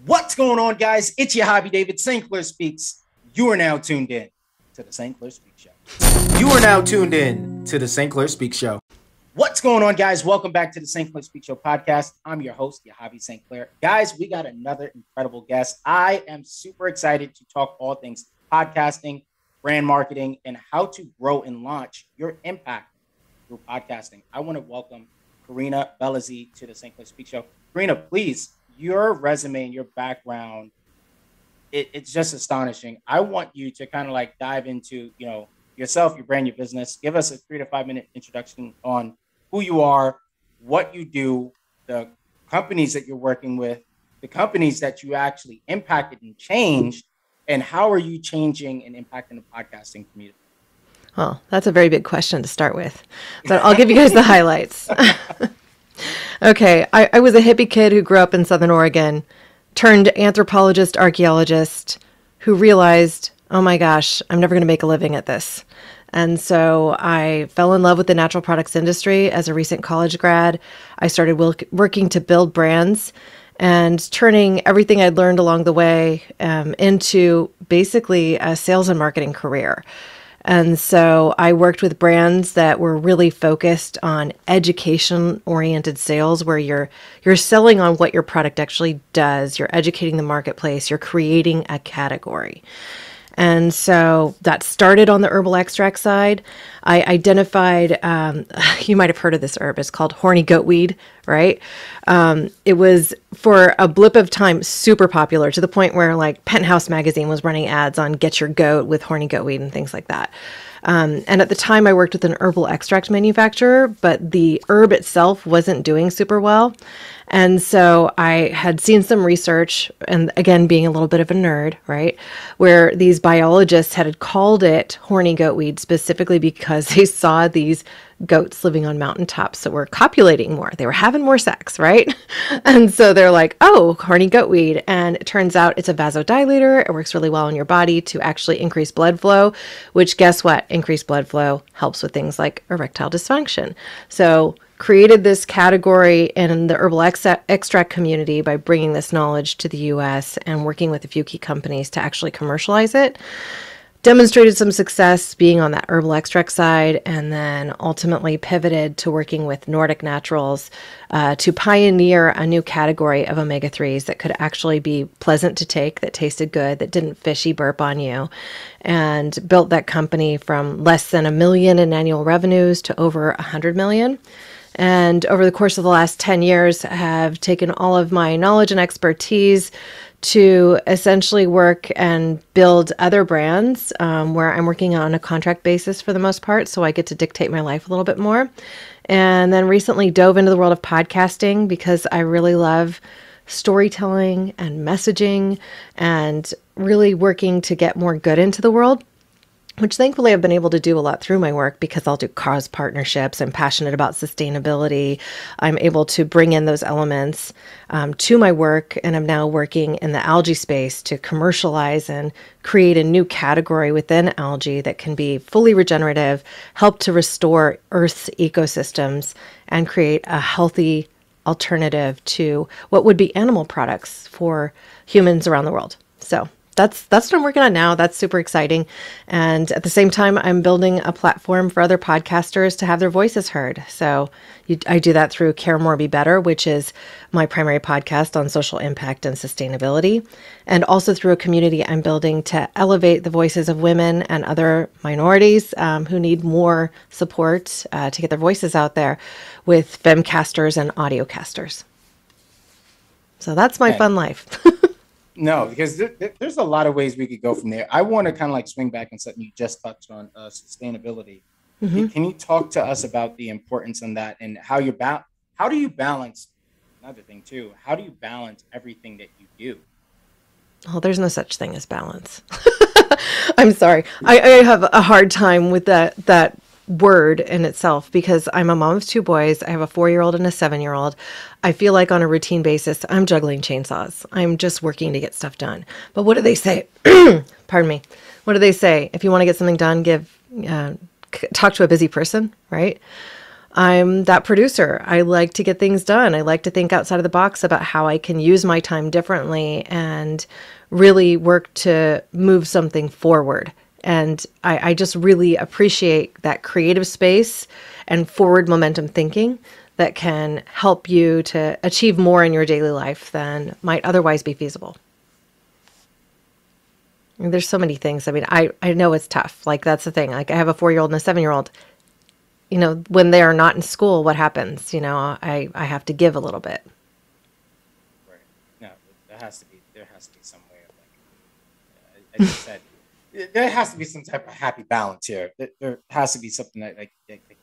What's going on, guys? It's your hobby, David. St. Clair Speaks. You are now tuned in to the St. Clair Speaks Show. You are now tuned in to the St. Clair Speaks Show. What's going on, guys? Welcome back to the St. Clair Speaks Show podcast. I'm your host, your hobby, St. Clair. Guys, we got another incredible guest. I am super excited to talk all things podcasting, brand marketing, and how to grow and launch your impact through podcasting. I want to welcome Corinna Bellizzi to the St. Clair Speaks Show. Corinna, please. Your resume and your background, it's just astonishing. I want you to kind of like dive into, yourself, your brand, your business. Give us a 3 to 5 minute introduction on who you are, what you do, the companies that you're working with, the companies that you actually impacted and changed, and how are you changing and impacting the podcasting community? Well, that's a very big question to start with, but I'll give you guys the highlights. Okay, I was a hippie kid who grew up in Southern Oregon, turned anthropologist, archaeologist, who realized, oh my gosh, I'm never going to make a living at this. And so I fell in love with the natural products industry as a recent college grad. I started working to build brands and turning everything I'd learned along the way into basically a sales and marketing career. And so I worked with brands that were really focused on education-oriented sales, where you're selling on what your product actually does. You're educating the marketplace. You're creating a category. And so that started on the herbal extract side. I identified, you might have heard of this herb. It's called Horny goatweed, right? It was, for a blip of time, super popular, to the point where like Penthouse magazine was running ads on Get Your Goat with horny goatweed and things like that. And at the time I worked with an herbal extract manufacturer, but the herb itself wasn't doing super well. And so I had seen some research, and again, being a little bit of a nerd, right, where these biologists had called it horny goatweed specifically because they saw these goats living on mountaintops that were copulating more. They were having more sex, right? And so they're like, oh, horny goatweed. And it turns out it's a vasodilator. It works really well in your body to actually increase blood flow, which, guess what? Increased blood flow helps with things like erectile dysfunction. So created this category in the herbal extract community by bringing this knowledge to the US and working with a few key companies to actually commercialize it. Demonstrated some success being on that herbal extract side, and then ultimately pivoted to working with Nordic Naturals to pioneer a new category of omega-3s that could actually be pleasant to take, that tasted good, that didn't fishy burp on you, and built that company from less than $1 million in annual revenues to over $100 million. And over the course of the last 10 years, have taken all of my knowledge and expertise to essentially work and build other brands where I'm working on a contract basis for the most part, so I get to dictate my life a little bit more. And then recently dove into the world of podcasting because I really love storytelling and messaging and really working to get more good into the world, which thankfully I've been able to do a lot through my work because I'll do cause partnerships. I'm passionate about sustainability. I'm able to bring in those elements to my work, and I'm now working in the algae space to commercialize and create a new category within algae that can be fully regenerative, help to restore Earth's ecosystems, and create a healthy alternative to what would be animal products for humans around the world. So that's what I'm working on now. That's super exciting. And at the same time, I'm building a platform for other podcasters to have their voices heard. So I do that through Care More, Be Better, which is my primary podcast on social impact and sustainability. And also through a community I'm building to elevate the voices of women and other minorities who need more support to get their voices out there with femcasters and audiocasters. So that's my fun life. No, because there's a lot of ways we could go from there. I want to kind of like swing back and something you just touched on, sustainability. Mm-hmm. Can you talk to us about the importance in that and how how do you balance, another thing too, how do you balance everything that you do? Oh, there's no such thing as balance. I'm sorry. I have a hard time with that word in itself because I'm a mom of 2 boys. I have a 4-year-old and a 7-year-old. I feel like on a routine basis, I'm juggling chainsaws. I'm just working to get stuff done. But what do they say? Pardon me. What do they say? If you want to get something done, talk to a busy person, right? I'm that producer. I like to get things done. I like to think outside of the box about how I can use my time differently and really work to move something forward. And I just really appreciate that creative space and forward momentum thinking that can help you to achieve more in your daily life than might otherwise be feasible. And there's so many things. I mean, I know it's tough. Like, that's the thing. Like, I have a 4-year-old and a 7-year-old. You know, when they are not in school, what happens? You know, I have to give a little bit. Right. No, there has to be some way of, like, I just said, there has to be some type of happy balance here. There has to be something that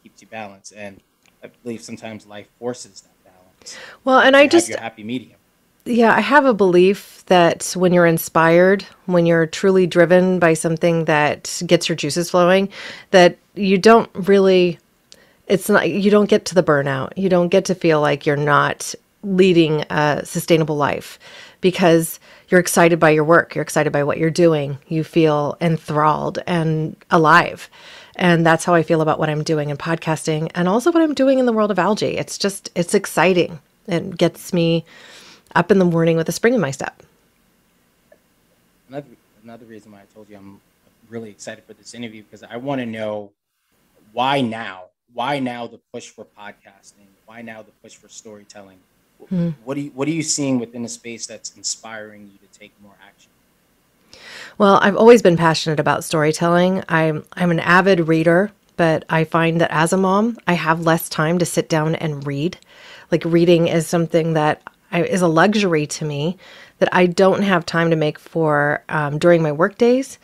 keeps you balanced, and I believe sometimes life forces that balance. Well, and you have your happy medium. Yeah, I have a belief that when you're inspired, when you're truly driven by something that gets your juices flowing, that you don't really, you don't get to the burnout. You don't get to feel like you're not leading a sustainable life because you're excited by your work. You're excited by what you're doing. You feel enthralled and alive. And that's how I feel about what I'm doing in podcasting and also what I'm doing in the world of algae. It's exciting. It gets me up in the morning with a spring in my step. Another reason why I told you I'm really excited for this interview, because I want to know why now? Why now the push for podcasting? Why now the push for storytelling? What are you seeing within the space that's inspiring you to take more action? Well, I've always been passionate about storytelling. I'm an avid reader, but I find that as a mom, I have less time to sit down and read. Like, reading is something that is a luxury to me that I don't have time to make for during my work days.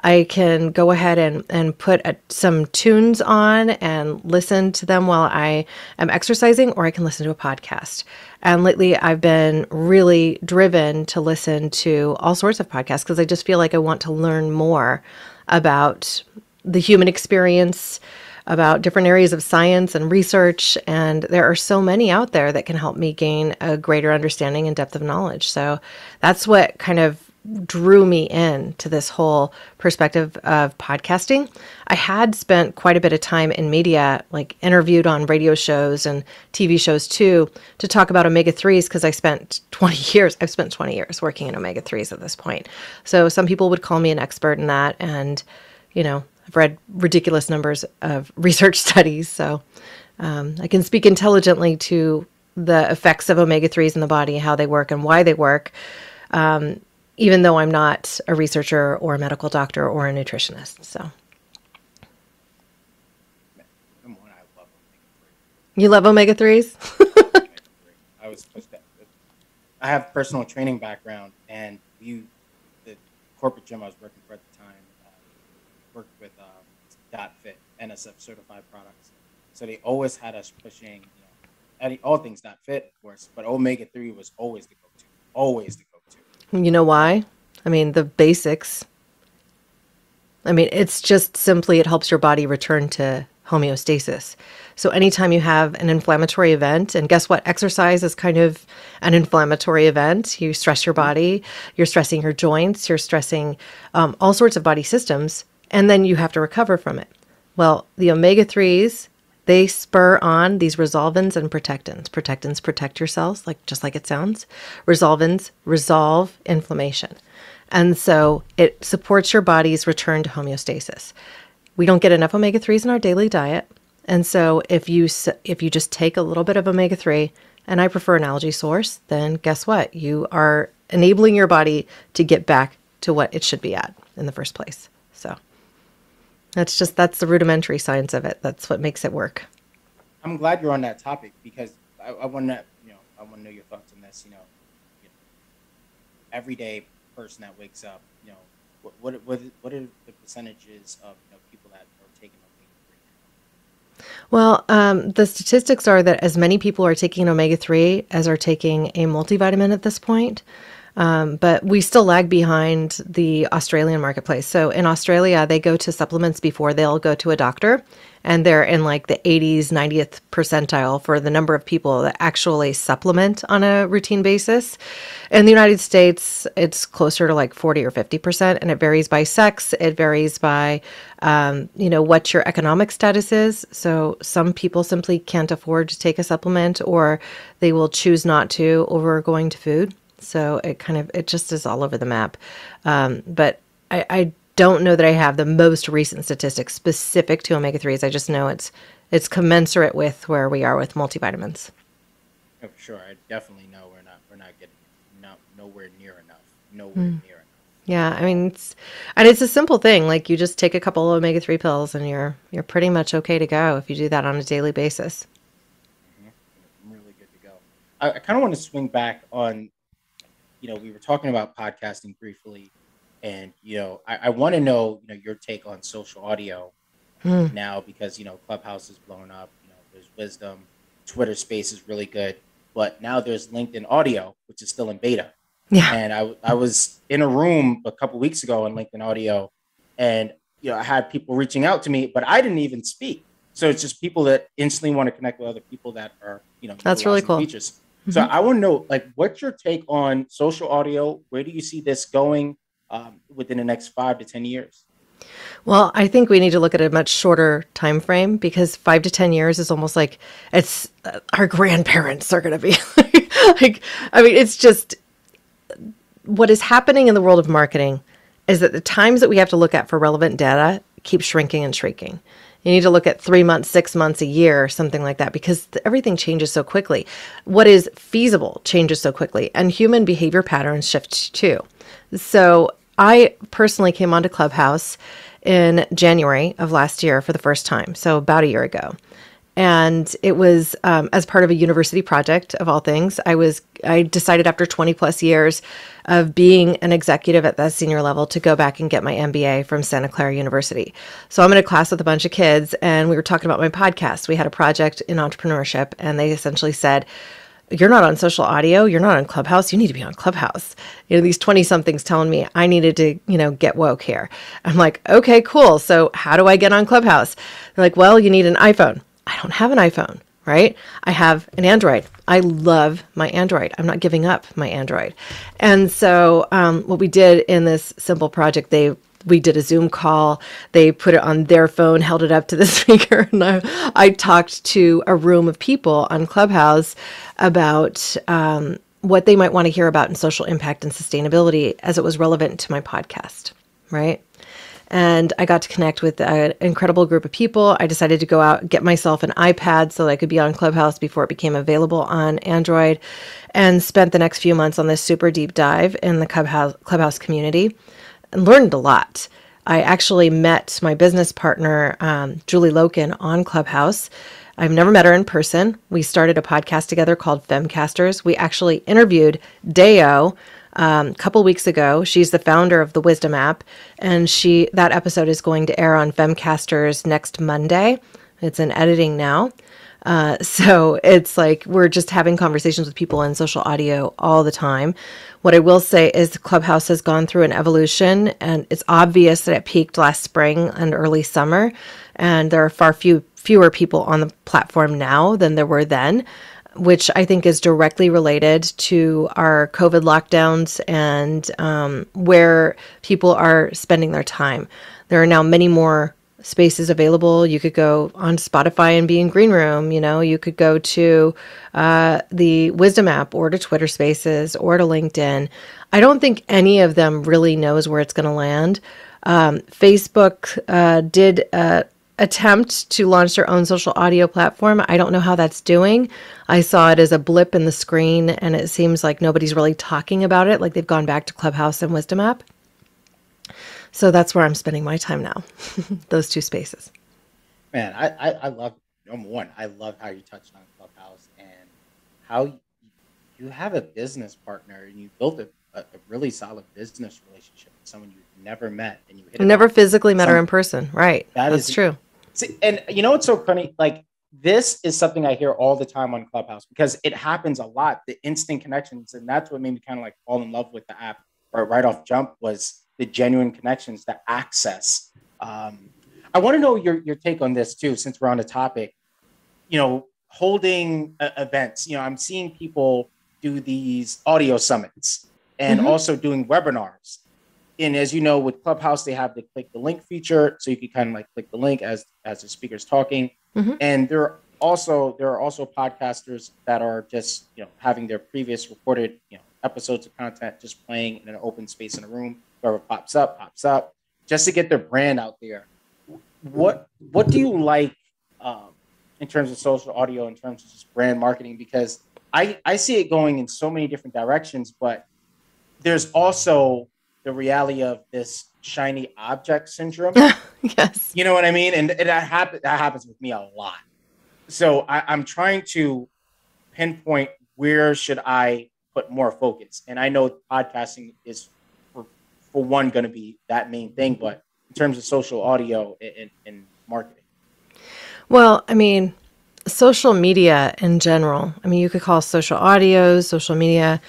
I can go ahead and put some tunes on and listen to them while I am exercising, or I can listen to a podcast. And lately I've been really driven to listen to all sorts of podcasts because I just feel like I want to learn more about the human experience, about different areas of science and research. And there are so many out there that can help me gain a greater understanding and depth of knowledge. So that's what kind of drew me in to this whole perspective of podcasting. I had spent quite a bit of time in media, like interviewed on radio shows and TV shows too, to talk about omega-3s because I've spent 20 years working in omega-3s at this point. So some people would call me an expert in that. And, you know, I've read ridiculous numbers of research studies. So I can speak intelligently to the effects of omega-3s in the body, how they work and why they work. Even though I'm not a researcher or a medical doctor or a nutritionist. So. Number one, I love omega-3. You love omega-3s? I have personal training background, and the corporate gym I was working for at the time worked with .fit, NSF certified products. So they always had us pushing, all things .fit, of course, but omega-3 was always the go-to, always the go-to. You know why? I mean, the basics. I mean, it's just simply it helps your body return to homeostasis. So anytime you have an inflammatory event, and guess what? Exercise is kind of an inflammatory event. You stress your body, you're stressing your joints, you're stressing all sorts of body systems, and then you have to recover from it. Well, the omega-3s, they spur on these resolvins and protectins. Protectins protect your cells, just like it sounds. Resolvins resolve inflammation. And so it supports your body's return to homeostasis. We don't get enough omega-3s in our daily diet. And so if you just take a little bit of omega-3, and I prefer an algae source, then guess what? You are enabling your body to get back to what it should be at in the first place. So that's the rudimentary science of it. That's what makes it work. I'm glad you're on that topic because I want to, I want to know your thoughts on this. Everyday person that wakes up, what are the percentages of people that are taking omega-3? Well, the statistics are that as many people are taking omega-3 as are taking a multivitamin at this point. But we still lag behind the Australian marketplace. So in Australia, they go to supplements before they'll go to a doctor. And they're in like the 80s, 90th percentile for the number of people that actually supplement on a routine basis. In the United States, it's closer to like 40 or 50%, and it varies by sex. It varies by, what your economic status is. So some people simply can't afford to take a supplement, or they will choose not to over going to food. So it just is all over the map. But I don't know that I have the most recent statistics specific to omega-3s. I just know it's commensurate with where we are with multivitamins. Oh, for sure. I definitely know we're not getting nowhere near enough. Nowhere near enough. Yeah, I mean, it's a simple thing. Like you just take a couple of omega-3 pills and you're pretty much okay to go if you do that on a daily basis. I'm really good to go. I kind of want to swing back on, we were talking about podcasting briefly. And, I want to know, your take on social audio now because, Clubhouse is blowing up, there's Wisdom, Twitter Space is really good, but now there's LinkedIn Audio, which is still in beta. Yeah. And I was in a room a couple weeks ago on LinkedIn Audio, and, I had people reaching out to me, but I didn't even speak. So it's just people that instantly want to connect with other people that are, that's really cool. Features. Mm-hmm. So I want to know, like, what's your take on social audio? Where do you see this going? Within the next 5 to 10 years? Well, I think we need to look at a much shorter time frame because 5 to 10 years is almost like it's our grandparents are going to be it's just what is happening in the world of marketing is that the times that we have to look at for relevant data keep shrinking and shrinking. You need to look at 3 months, 6 months, a year, something like that, because everything changes so quickly. What is feasible changes so quickly, and human behavior patterns shift too. So I personally came onto Clubhouse in January of last year for the first time, so about a year ago. And it was as part of a university project of all things. I decided after 20 plus years of being an executive at that senior level to go back and get my MBA from Santa Clara University. So I'm in a class with a bunch of kids and we were talking about my podcast. We had a project in entrepreneurship and they essentially said, you're not on social audio, you're not on Clubhouse, you need to be on Clubhouse. These 20 somethings telling me I needed to, get woke here. I'm like, okay, cool. So how do I get on Clubhouse? They're like, well, you need an iPhone. I don't have an iPhone, right? I have an Android. I love my Android. I'm not giving up my Android. And so what we did in this simple project, we did a Zoom call. They put it on their phone, held it up to the speaker, and I talked to a room of people on Clubhouse about what they might want to hear about in social impact and sustainability as it was relevant to my podcast, right? And I got to connect with an incredible group of people. I decided to go out, get myself an iPad so that I could be on Clubhouse before it became available on Android, and spent the next few months on this super deep dive in the Clubhouse community and learned a lot. I actually met my business partner, Julie Loken, on Clubhouse. I've never met her in person. We started a podcast together called Femcasters. We actually interviewed Deo a couple weeks ago. She's the founder of the Wisdom app, and that episode is going to air on Femcasters next Monday. It's in editing now. So it's like we're just having conversations with people in social audio all the time. What I will say is Clubhouse has gone through an evolution, and it's obvious that it peaked last spring and early summer, and there are far fewer people on the platform now than there were then, which I think is directly related to our COVID lockdowns and where people are spending their time. There are now many more spaces available. You could go on Spotify and be in Green Room. You could go to the Wisdom app or to Twitter Spaces or to LinkedIn. I don't think any of them really knows where it's going to land. Facebook did attempt to launch their own social audio platform. I don't know how that's doing. I saw it as a blip in the screen, and it seems like nobody's really talking about it, like they've gone back to Clubhouse and Wisdom app. So that's where I'm spending my time now, those two spaces. Man, I love, number one, I love how you touched on Clubhouse and how you have a business partner and you built a really solid business relationship with someone you've never met and you hit it never off. physically met her in person. Right. That's true. See, and it's so funny, like this is something I hear all the time on Clubhouse because it happens a lot, the instant connections. And that's what made me kind of like fall in love with the app right off jump was the genuine connections, the access. I want to know your take on this too, since we're on the topic, holding events. I'm seeing people do these audio summits and also doing webinars. And as you know, with Clubhouse, they have the click the link feature. So you can kind of like click the link as the speaker's talking. And there are also podcasters that are just, having their previous recorded, episodes of content just playing in an open space in a room. Whoever pops up, just to get their brand out there. What do you like in terms of social audio, in terms of just brand marketing? Because I see it going in so many different directions, but there's also the reality of this shiny object syndrome. Yes. You know what I mean? And that happens with me a lot. So I'm trying to pinpoint where should I put more focus. And I know podcasting is for one going to be that main thing, but in terms of social audio and marketing. Well, I mean, social media in general, you could call social audio, social media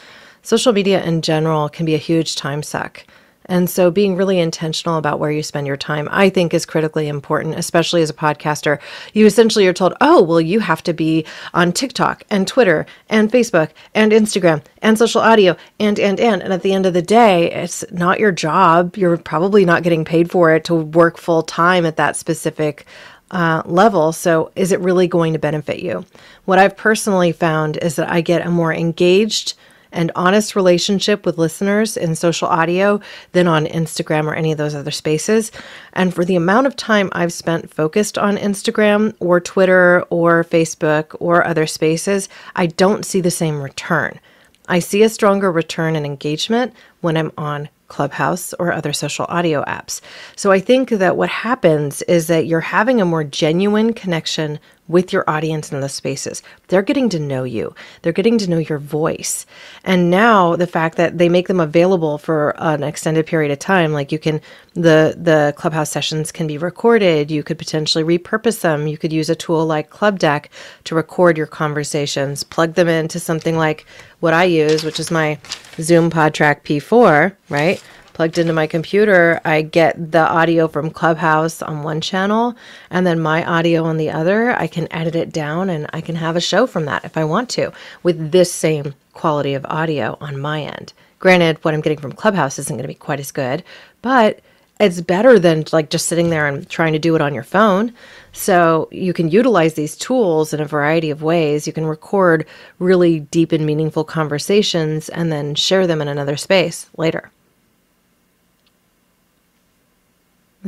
in general can be a huge time suck. And so being really intentional about where you spend your time, I think is critically important, especially as a podcaster. You essentially are told, oh, well, you have to be on TikTok and Twitter and Facebook and Instagram and social audio and at the end of the day, it's not your job. You're probably not getting paid for it to work full time at that specific level. So is it really going to benefit you? What I've personally found is that I get a more engaged and honest relationship with listeners in social audio than on Instagram or any of those other spaces. And for the amount of time I've spent focused on Instagram or Twitter or Facebook or other spaces, I don't see the same return. I see a stronger return in engagement when I'm on Clubhouse or other social audio apps. So I think that what happens is that you're having a more genuine connection with your audience in the spaces. They're getting to know you. They're getting to know your voice. And now the fact that they make them available for an extended period of time, like the Clubhouse sessions can be recorded. You could potentially repurpose them. You could use a tool like Club Deck to record your conversations, plug them into something like what I use, which is my Zoom PodTrack P4, right? Plugged into my computer, I get the audio from Clubhouse on one channel and then my audio on the other. I can edit it down and I can have a show from that if I want to with this same quality of audio on my end. Granted, what I'm getting from Clubhouse isn't going to be quite as good, but it's better than like just sitting there and trying to do it on your phone. So you can utilize these tools in a variety of ways. You can record really deep and meaningful conversations and then share them in another space later.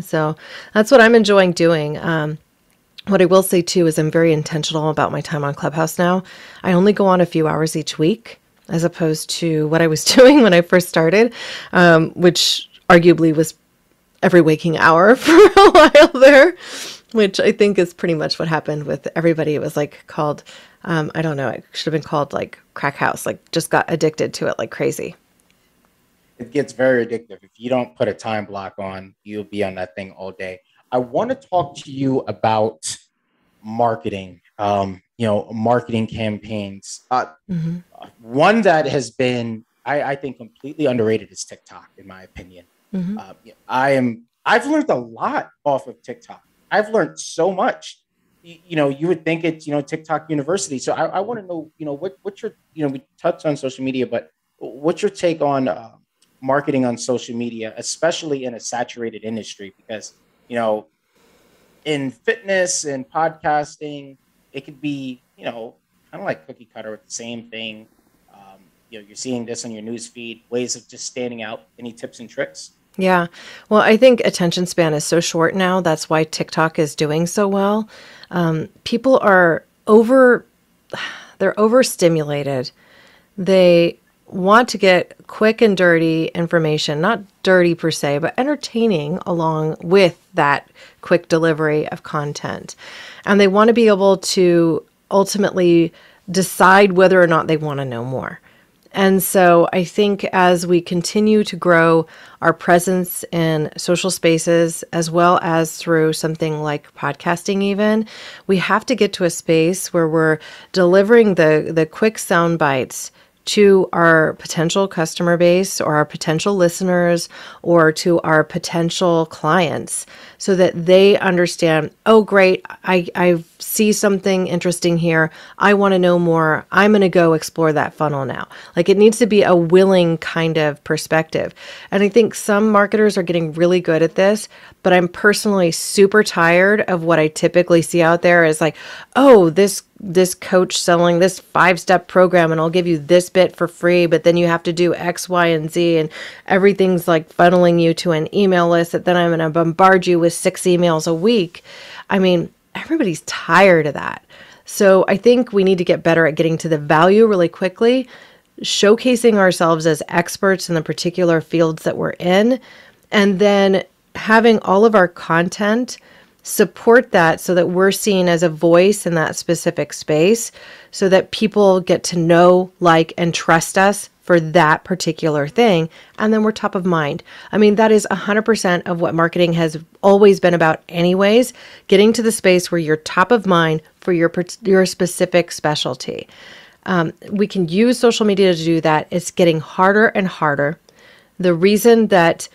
So that's what I'm enjoying doing. What I will say too is I'm very intentional about my time on Clubhouse now. I only go on a few hours each week as opposed to what I was doing when I first started, which arguably was every waking hour for a while there, which I think is pretty much what happened with everybody. It was like called, I don't know, it should have been called like crack house, like just got addicted to it like crazy. It gets very addictive. If you don't put a time block on, you'll be on that thing all day. I want to talk to you about marketing, marketing campaigns. One that has been, I think, completely underrated is TikTok, in my opinion. I've learned a lot off of TikTok. I've learned so much. You would think it's, TikTok University. So I want to know, what's your, we touched on social media, but what's your take on marketing on social media, especially in a saturated industry? Because, in fitness and podcasting, it could be, kind of like cookie cutter with the same thing. You're seeing this on your news feed, ways of just standing out. Any tips and tricks? Yeah. Well, I think attention span is so short now. That's why TikTok is doing so well. People are they're overstimulated. They want to get quick and dirty information, not dirty per se, but entertaining along with that quick delivery of content. And they want to be able to ultimately decide whether or not they want to know more. And so I think as we continue to grow our presence in social spaces, as well as through something like podcasting even, we have to get to a space where we're delivering the quick sound bites to our potential customer base or our potential listeners or to our potential clients so that they understand, oh, great, I see something interesting here. I want to know more. I'm going to go explore that funnel now. Like it needs to be a willing kind of perspective. And I think some marketers are getting really good at this, but I'm personally super tired of what I typically see out there is like, oh, this coach selling this 5-step program and I'll give you this bit for free, but then you have to do X, Y, and Z and everything's like funneling you to an email list that then I'm going to bombard you with 6 emails a week. I mean, everybody's tired of that. So I think we need to get better at getting to the value really quickly, showcasing ourselves as experts in the particular fields that we're in, and then having all of our content support that so that we're seen as a voice in that specific space so that people get to know, like, and trust us for that particular thing. And then we're top of mind. I mean, that is 100% of what marketing has always been about anyways, getting to the space where you're top of mind for your specific specialty. We can use social media to do that. It's getting harder and harder. The reason that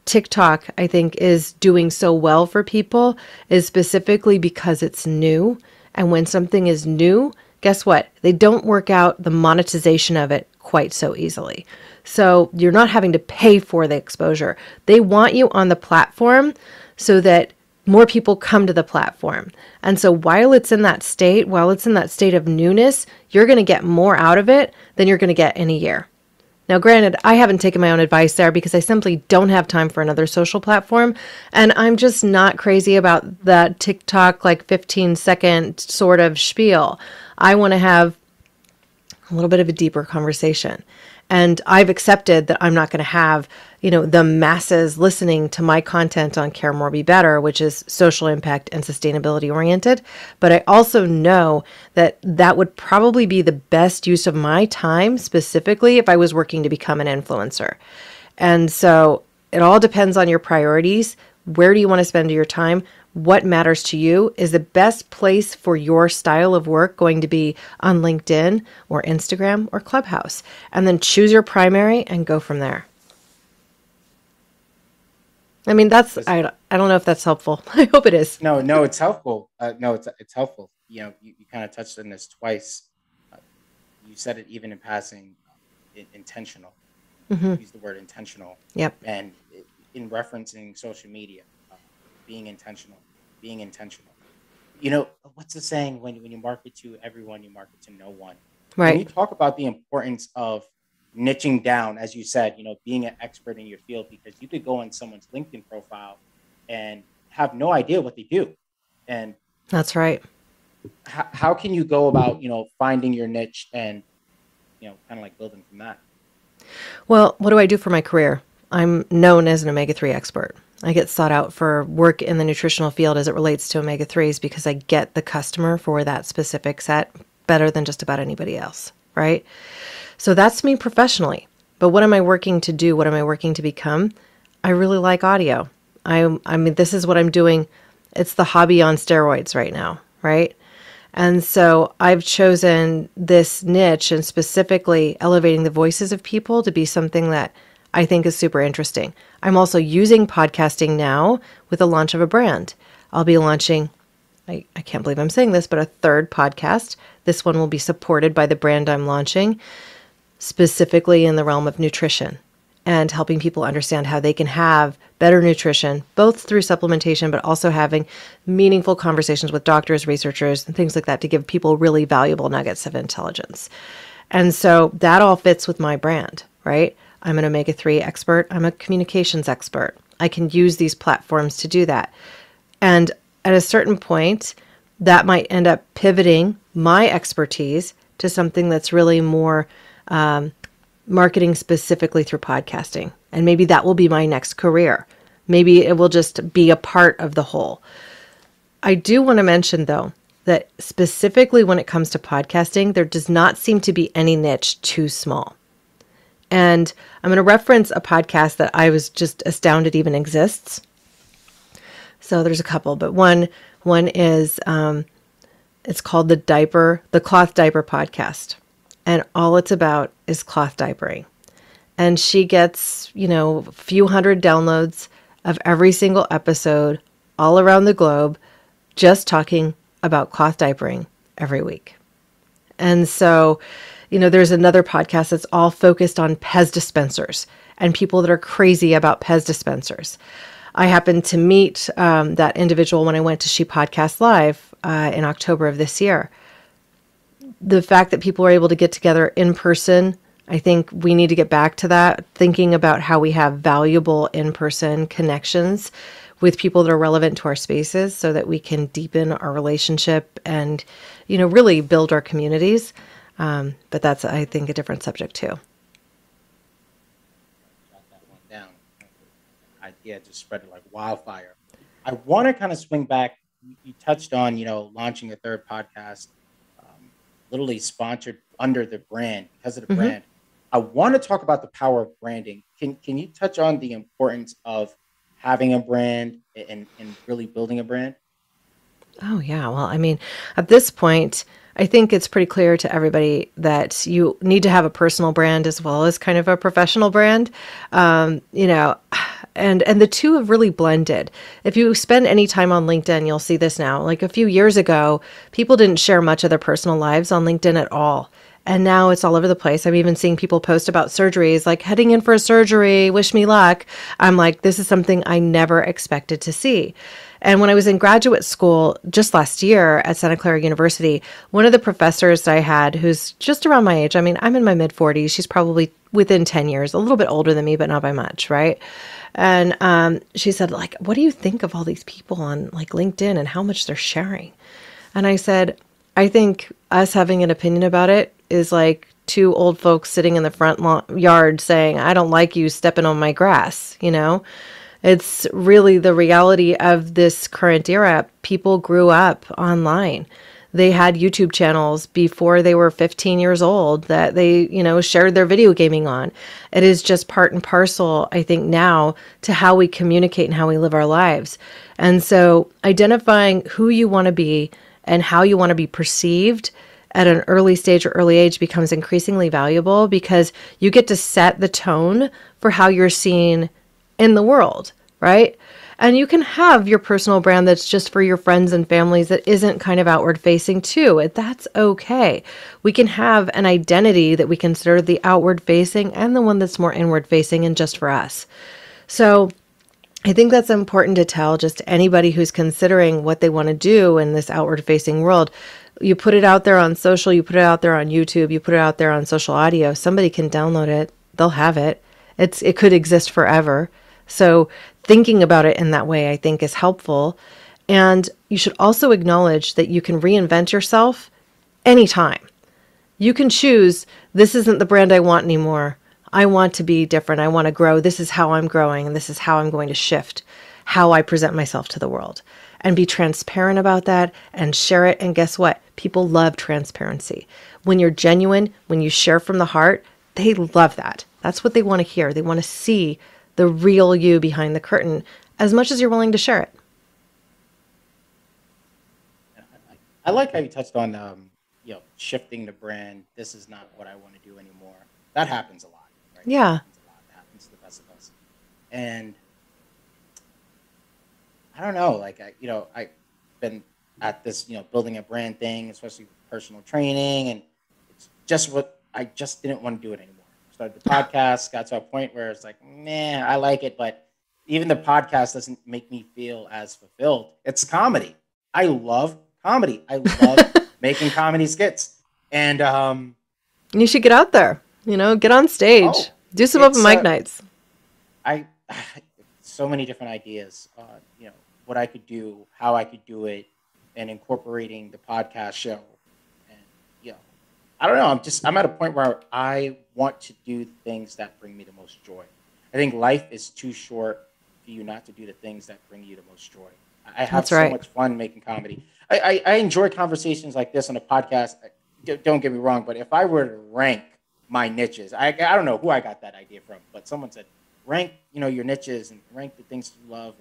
TikTok, I think, is doing so well for people is specifically because it's new. And when something is new, guess what? They don't work out the monetization of it quite so easily. So you're not having to pay for the exposure. They want you on the platform so that more people come to the platform. And so while it's in that state of newness, you're going to get more out of it than you're going to get in a year. Now, granted, I haven't taken my own advice there because I simply don't have time for another social platform. And I'm just not crazy about that TikTok, like 15-second sort of spiel. I want to have a little bit of a deeper conversation. And I've accepted that I'm not going to have, the masses listening to my content on Care More Be Better, which is social impact and sustainability oriented. But I also know that that would probably be the best use of my time, specifically if I was working to become an influencer. And so it all depends on your priorities. Where do you want to spend your time? What matters to you? Is the best place for your style of work going to be on LinkedIn or Instagram or Clubhouse? And then choose your primary and go from there. I mean, I don't know if that's helpful. I hope it is. No, it's helpful. It's helpful. You kind of touched on this twice. You said it even in passing, intentional. Mm-hmm. Use the word intentional. Yep. And in referencing social media, being intentional. What's the saying? When you market to everyone, you market to no one. Right. Can you talk about the importance of niching down, as you said, being an expert in your field, because you could go on someone's LinkedIn profile and have no idea what they do. And that's right. How can you go about, finding your niche and, kind of like building from that? Well, what do I do for my career? I'm known as an omega-3 expert. I get sought out for work in the nutritional field as it relates to omega-3s because I get the customer for that specific set better than just about anybody else, right? So that's me professionally. But what am I working to do? What am I working to become? I really like audio. I mean, this is what I'm doing. It's the hobby on steroids right now, right? And so I've chosen this niche and specifically elevating the voices of people to be something that I think is super interesting. I'm also using podcasting now with the launch of a brand. I'll be launching, I can't believe I'm saying this, but a 3rd podcast. This one will be supported by the brand I'm launching, specifically in the realm of nutrition and helping people understand how they can have better nutrition, both through supplementation, but also having meaningful conversations with doctors, researchers, and things like that to give people really valuable nuggets of intelligence. And so that all fits with my brand, right? I'm an omega-3 expert. I'm a communications expert. I can use these platforms to do that. And at a certain point, that might end up pivoting my expertise to something that's really more marketing specifically through podcasting. And maybe that will be my next career. Maybe it will just be a part of the whole. I do want to mention, though, that specifically when it comes to podcasting, there does not seem to be any niche too small. And I'm going to reference a podcast that I was just astounded even exists. So there's a couple, but one is it's called the Cloth Diaper Podcast. And all it's about is cloth diapering. And she gets, a few hundred downloads of every single episode all around the globe, just talking about cloth diapering every week. And so, there's another podcast that's all focused on Pez dispensers and people that are crazy about Pez dispensers. I happened to meet that individual when I went to She Podcast Live in October of this year. The fact that people are able to get together in person, I think we need to get back to that, thinking about how we have valuable in-person connections with people that are relevant to our spaces so that we can deepen our relationship and, really build our communities. But that's, I think, a different subject too. Jot that one down. Idea just spread it like wildfire. I want to kind of swing back. You touched on, launching a third podcast, literally sponsored under the brand, because of the brand. I want to talk about the power of branding. Can you touch on the importance of having a brand and really building a brand? Oh, yeah. Well, at this point, I think it's pretty clear to everybody that you need to have a personal brand as well as kind of a professional brand. And the two have really blended. If you spend any time on LinkedIn, you'll see this now. Like a few years ago, people didn't share much of their personal lives on LinkedIn at all. And now it's all over the place. I'm even seeing people post about surgeries, like heading in for a surgery, wish me luck. I'm like, this is something I never expected to see. And when I was in graduate school just last year at Santa Clara University, one of the professors that I had, who's just around my age, I'm in my mid 40s, she's probably within 10 years, a little bit older than me, but not by much, right? And she said, like, what do you think of all these people on like LinkedIn and how much they're sharing? And I said, I think us having an opinion about it is like two old folks sitting in the front yard saying, I don't like you stepping on my grass, It's really the reality of this current era. People grew up online. They had YouTube channels before they were 15 years old that they, shared their video gaming on. It is just part and parcel, I think, now to how we communicate and how we live our lives. And so identifying who you want to be and how you want to be perceived at an early stage or early age becomes increasingly valuable because you get to set the tone for how you're seen in the world, right? And you can have your personal brand that's just for your friends and families that isn't kind of outward facing too. That's okay. We can have an identity that we consider the outward facing and the one that's more inward facing and just for us. So I think that's important to tell just anybody who's considering what they want to do in this outward facing world. You put it out there on social, you put it out there on YouTube, you put it out there on social audio, somebody can download it, they'll have it. It could exist forever. So thinking about it in that way, I think, is helpful. And you should also acknowledge that you can reinvent yourself anytime. You can choose, this isn't the brand I want anymore. I want to be different. I want to grow. This is how I'm growing. And this is how I'm going to shift how I present myself to the world. And be transparent about that and share it. And guess what? People love transparency. When you're genuine, when you share from the heart, they love that. That's what they want to hear. They want to see the real you behind the curtain as much as you're willing to share it. I like how you touched on, shifting the brand. This is not what I want to do anymore. That happens a lot, right? Yeah. That happens to the best of us. And I don't know, I've been at this, building a brand thing, especially with personal training, and it's just what I just didn't want to do it anymore. Started the podcast, got to a point where it's like, I like it, but even the podcast doesn't make me feel as fulfilled. It's comedy. I love comedy. I love making comedy skits. And you should get out there, get on stage, do some open mic nights. I so many different ideas on, what I could do, how I could do it, and incorporating the podcast show. And, I don't know. I'm at a point where I want to do things that bring me the most joy. I think life is too short for you not to do the things that bring you the most joy. I have so much fun making comedy. I enjoy conversations like this on a podcast. Don't get me wrong, but if I were to rank my niches. I don't know who I got that idea from, but someone said rank, your niches and rank the things you love.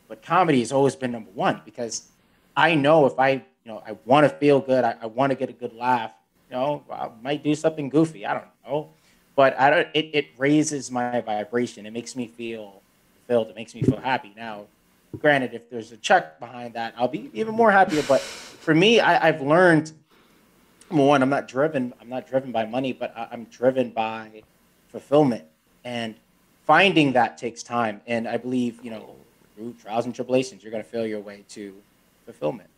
But comedy has always been number one because I know if I want to feel good, I want to get a good laugh. I might do something goofy. I don't know, but it raises my vibration. It makes me feel fulfilled. It makes me feel happy. Now, granted, if there's a check behind that, I'll be even more happier. But for me, I've learned, one, I'm not driven by money, but I'm driven by fulfillment, and finding that takes time. And I believe, through trials and tribulations, you're going to feel your way to fulfillment.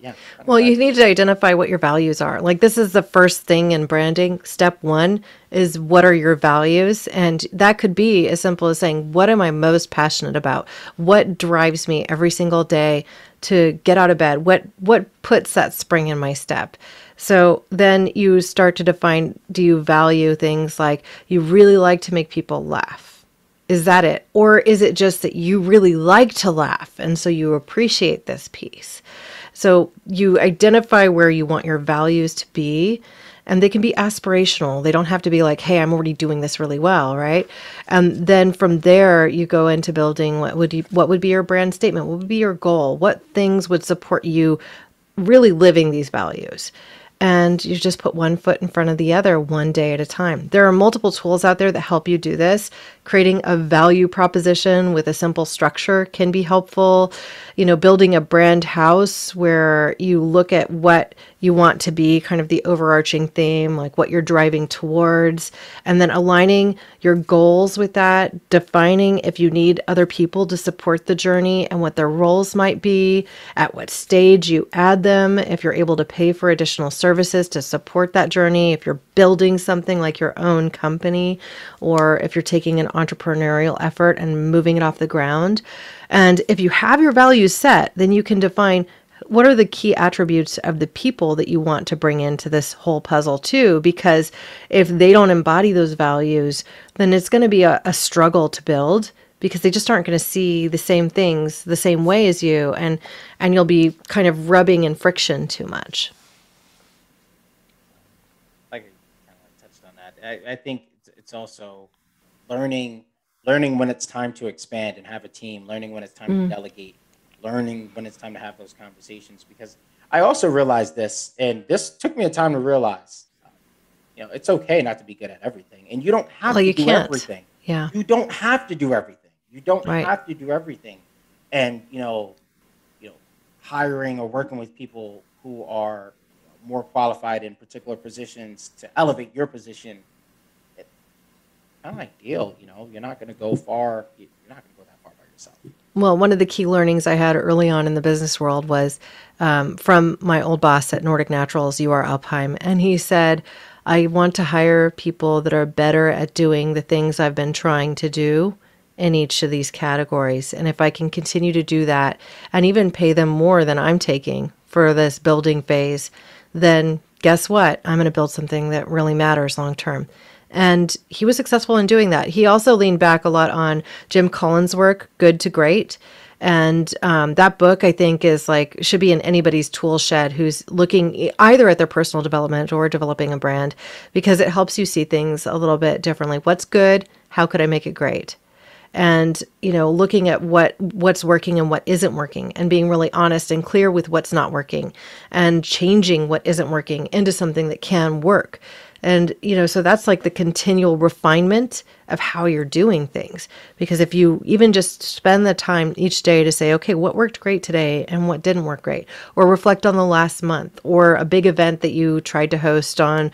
Yeah. Well, you need to identify what your values are. Like, this is the first thing in branding. Step one is, what are your values? And that could be as simple as saying, what am I most passionate about? What drives me every single day to get out of bed? What puts that spring in my step? So then you start to define, do you value things like you really like to make people laugh? Is that it? Or is it just that you really like to laugh and so you appreciate this piece? So you identify where you want your values to be, and they can be aspirational. They don't have to be like, hey, I'm already doing this really well, right? And then from there, you go into building what would be your brand statement? What would be your goal? What things would support you really living these values? And you just put one foot in front of the other one day at a time. There are multiple tools out there that help you do this. Creating a value proposition with a simple structure can be helpful. Building a brand house where you look at what you want to be kind of the overarching theme, like what you're driving towards, and then aligning your goals with that, defining if you need other people to support the journey and what their roles might be, at what stage you add them, if you're able to pay for additional services to support that journey, if you're building something like your own company, or if you're taking an entrepreneurial effort and moving it off the ground. And if you have your values set, then you can define what are the key attributes of the people that you want to bring into this whole puzzle too, because if they don't embody those values, then it's going to be a struggle to build, because they just aren't going to see the same things the same way as you, and you'll be kind of rubbing in friction too much. I kind of touched on that. I think it's also learning when it's time to expand and have a team, learning when it's time to delegate, learning when it's time to have those conversations. Because I also realized this, and this took me a time to realize, it's okay not to be good at everything, and you don't have to do everything. Yeah, you don't have to do everything. You don't have to do everything. And hiring or working with people who are more qualified in particular positions to elevate your position, it's kind of ideal. You're not going to go far. You're not going to go that far by yourself. Well, one of the key learnings I had early on in the business world was from my old boss at Nordic Naturals, U.R. Alpheim. And he said, I want to hire people that are better at doing the things I've been trying to do in each of these categories. And if I can continue to do that and even pay them more than I'm taking for this building phase, then guess what? I'm going to build something that really matters long term. And he was successful in doing that. He also leaned back a lot on Jim Collins' work, Good to Great. And that book, I think, should be in anybody's tool shed who's looking either at their personal development or developing a brand, because it helps you see things a little bit differently. What's good? How could I make it great? And, looking at what's working and what isn't working, and being really honest and clear with what's not working, and changing what isn't working into something that can work. And, so that's like the continual refinement of how you're doing things. Because if you even just spend the time each day to say, okay, what worked great today and what didn't work great, or reflect on the last month, or a big event that you tried to host on,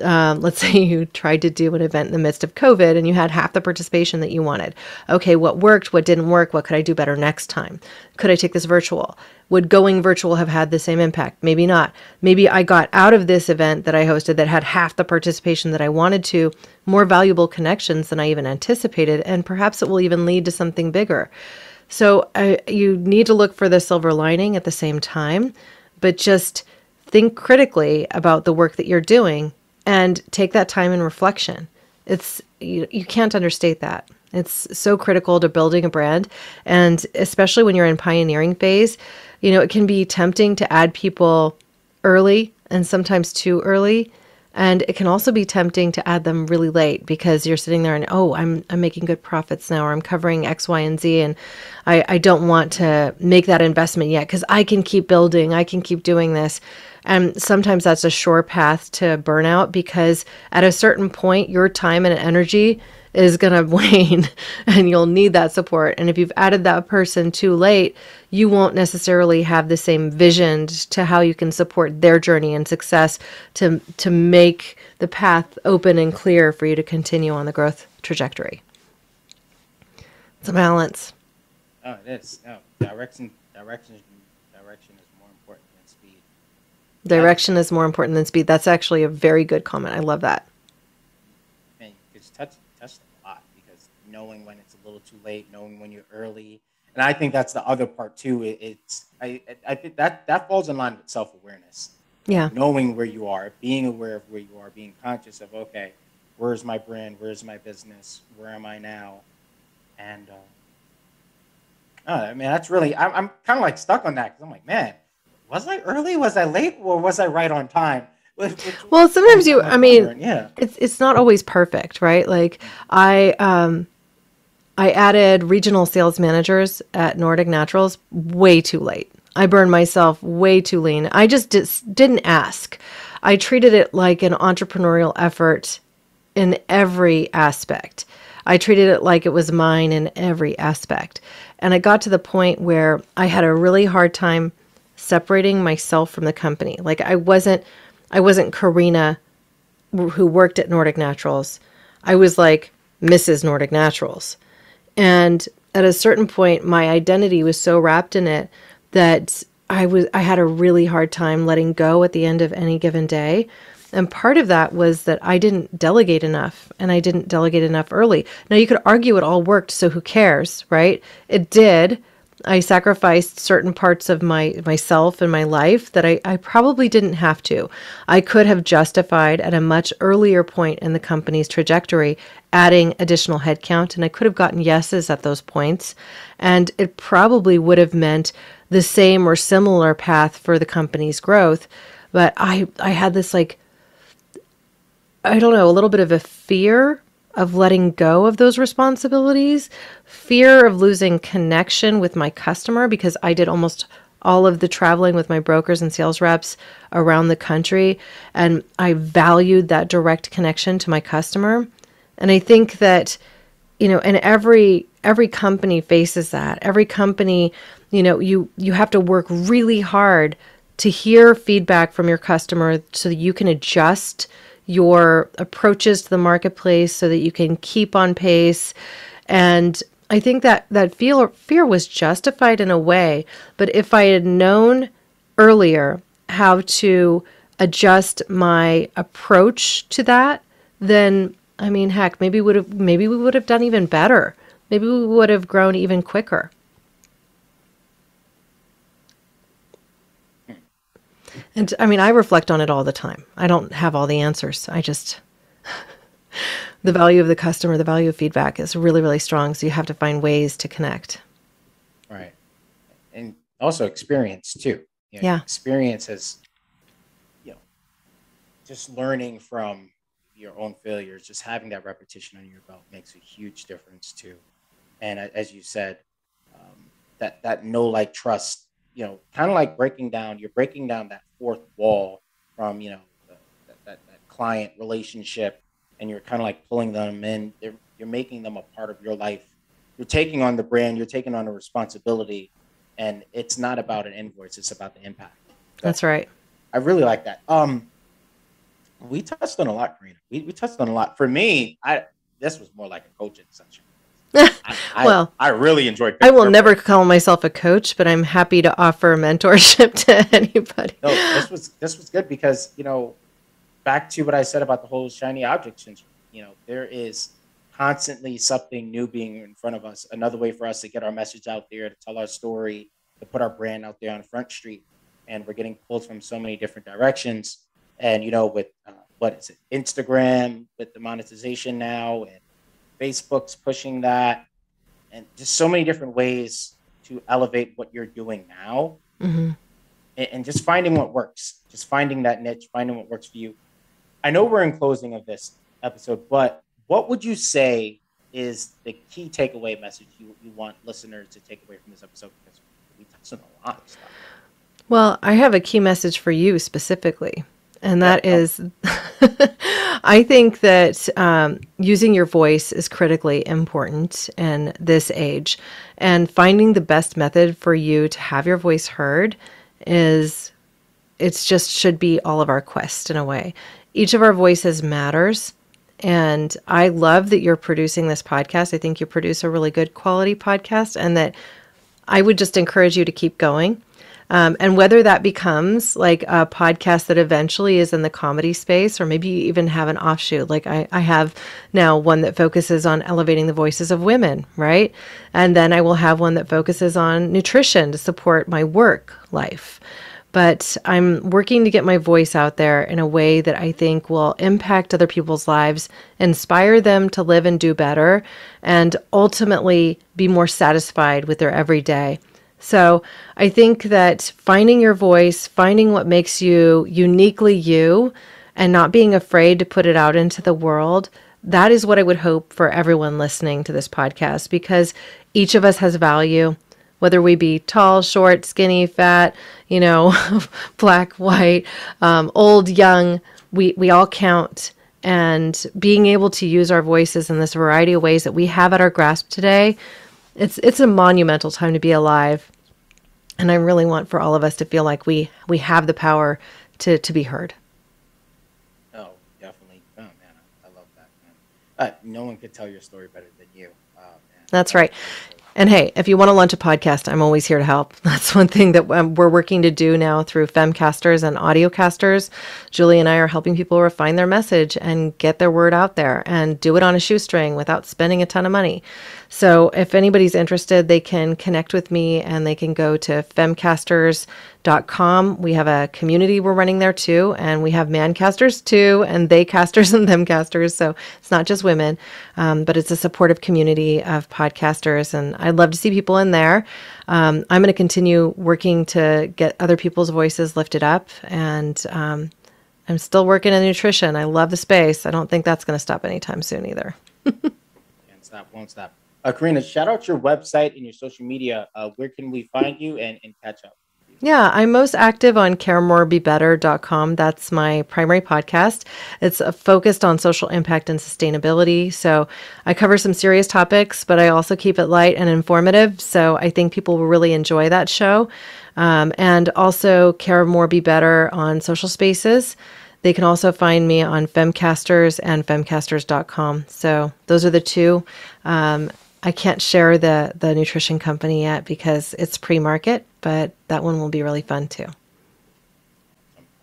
let's say you tried to do an event in the midst of COVID and you had half the participation that you wanted. Okay, what worked? What didn't work? What could I do better next time? Could I take this virtual? Would going virtual have had the same impact? Maybe not. Maybe I got out of this event that I hosted that had half the participation that I wanted to, more valuable connections than I even anticipated, and perhaps it will even lead to something bigger. So you need to look for the silver lining at the same time, but just think critically about the work that you're doing and take that time in reflection. You can't understate that. It's so critical to building a brand. And especially when you're in pioneering phase, it can be tempting to add people early and sometimes too early. And it can also be tempting to add them really late because you're sitting there and, oh, I'm making good profits now, or I'm covering X, Y, and Z. And I don't want to make that investment yet because I can keep building. I can keep doing this. And sometimes that's a sure path to burnout because at a certain point, your time and energy is going to wane and you'll need that support. And if you've added that person too late, you won't necessarily have the same vision to how you can support their journey and success to make the path open and clear for you to continue on the growth trajectory. It's a balance. Oh, it is. No, direction is more important than speed. Direction is more important than speed. That's actually a very good comment. I love that. And you just touch a lot because knowing when it's a little too late, knowing when you're early, and I think that's the other part too. I think that falls in line with self-awareness. Yeah. Knowing where you are, being aware of where you are, being conscious of, okay, where's my brand, where's my business, where am I now, and I mean that's really I'm kind of like stuck on that because I'm like, man, was I early, was I late, or was I right on time? Well, sometimes yeah, it's not always perfect, right? Like I added regional sales managers at Nordic Naturals way too late. I burned myself way too lean. I just didn't ask. I treated it like an entrepreneurial effort in every aspect. I treated it like it was mine in every aspect. And it got to the point where I had a really hard time separating myself from the company. Like I wasn't Corinna who worked at Nordic Naturals. I was like Mrs. Nordic Naturals. And at a certain point, my identity was so wrapped in it that I had a really hard time letting go at the end of any given day. And part of that was that I didn't delegate enough, and I didn't delegate enough early. Now you could argue it all worked, so who cares, right? It did. I sacrificed certain parts of myself and my life that I probably didn't have to. I could have justified at a much earlier point in the company's trajectory adding additional headcount, and I could have gotten yeses at those points. And it probably would have meant the same or similar path for the company's growth. But I had this like, I don't know, a little bit of a fear of letting go of those responsibilities, fear of losing connection with my customer because I did almost all of the traveling with my brokers and sales reps around the country. And I valued that direct connection to my customer. And I think that, and every company faces that. Every company, you have to work really hard to hear feedback from your customer so that you can adjust your approaches to the marketplace so that you can keep on pace. And I think that fear was justified in a way, but if I had known earlier how to adjust my approach to that, then I mean, heck, maybe we would have done even better. Maybe we would have grown even quicker. And I mean, I reflect on it all the time. I don't have all the answers. The value of the customer, the value of feedback is really, really strong. So you have to find ways to connect. Right. And also experience too. Yeah. Experience is, just learning from your own failures, just having that repetition under your belt makes a huge difference too. And as you said, that know, like, trust, kind of like you're breaking down that fourth wall from, that client relationship, and you're kind of like pulling them in. You're making them a part of your life. You're taking on the brand, you're taking on a responsibility, and it's not about an invoice, it's about the impact. That's right. I really like that. We touched on a lot, Corinna. We touched on a lot. For me, this was more like a coaching session. I really enjoyed. I will never call myself a coach, but I'm happy to offer mentorship to anybody. No, this was good because back to what I said about the whole shiny object syndrome. There is constantly something new being in front of us. Another way for us to get our message out there, to tell our story, to put our brand out there on Front Street, and we're getting pulled from so many different directions. And with what is it, Instagram with the monetization now, and Facebook's pushing that, and just so many different ways to elevate what you're doing now, and just finding what works, just finding that niche, finding what works for you. I know we're in closing of this episode, but what would you say is the key takeaway message you want listeners to take away from this episode? Because we touched on a lot of stuff. Well, I have a key message for you specifically, and that is I think that using your voice is critically important in this age, and finding the best method for you to have your voice heard should be all of our quest in a way. Each of our voices matters. And I love that you're producing this podcast. I think you produce a really good quality podcast, and that I would just encourage you to keep going. And whether that becomes like a podcast that eventually is in the comedy space, or maybe you even have an offshoot. Like I have now one that focuses on elevating the voices of women, right? And then I will have one that focuses on nutrition to support my work life. But I'm working to get my voice out there in a way that I think will impact other people's lives, inspire them to live and do better, and ultimately be more satisfied with their everyday. So I think that finding your voice, finding what makes you uniquely you, and not being afraid to put it out into the world, that is what I would hope for everyone listening to this podcast, because each of us has value. Whether we be tall, short, skinny, fat, black, white, old, young, we all count. And being able to use our voices in this variety of ways that we have at our grasp today, it's a monumental time to be alive. And I really want for all of us to feel like we have the power to be heard. Oh, definitely. Oh, man, I love that, man. No one could tell your story better than you. Oh, man. That's right. And hey, if you want to launch a podcast, I'm always here to help. That's one thing that we're working to do now through femcasters and audiocasters. Julie and I are helping people refine their message and get their word out there, and do it on a shoestring without spending a ton of money. So if anybody's interested, they can connect with me, and they can go to femcasters.com. We have a community we're running there too, and we have mancasters too, and they casters and them casters. So it's not just women, but it's a supportive community of podcasters, and I'd love to see people in there. I'm going to continue working to get other people's voices lifted up, and I'm still working in nutrition. I love the space. I don't think that's going to stop anytime soon either. Can't stop, won't stop. Corinna, shout out your website and your social media. Where can we find you and catch up? Yeah, I'm most active on caremorebebetter.com. That's my primary podcast. It's focused on social impact and sustainability. So I cover some serious topics, but I also keep it light and informative. So I think people will really enjoy that show. And also Care More Be Better on social spaces. They can also find me on Femcasters and femcasters.com. So those are the two. I can't share the nutrition company yet because it's pre-market, but that one will be really fun too.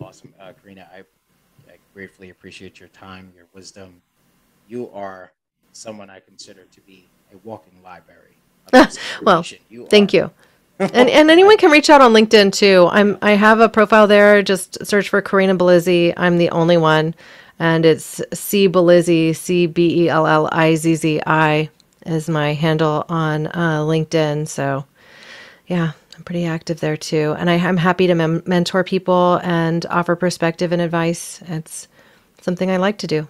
Awesome. Corinna, I gratefully appreciate your time, your wisdom. You are someone I consider to be a walking library. Well, thank you. And anyone can reach out on LinkedIn too. I have a profile there. Just search for Corinna Bellizzi. I'm the only one. And it's C Bellizzi, CBELLIZZI is my handle on LinkedIn. So yeah, I'm pretty active there too. And I'm happy to mentor people and offer perspective and advice. It's something I like to do.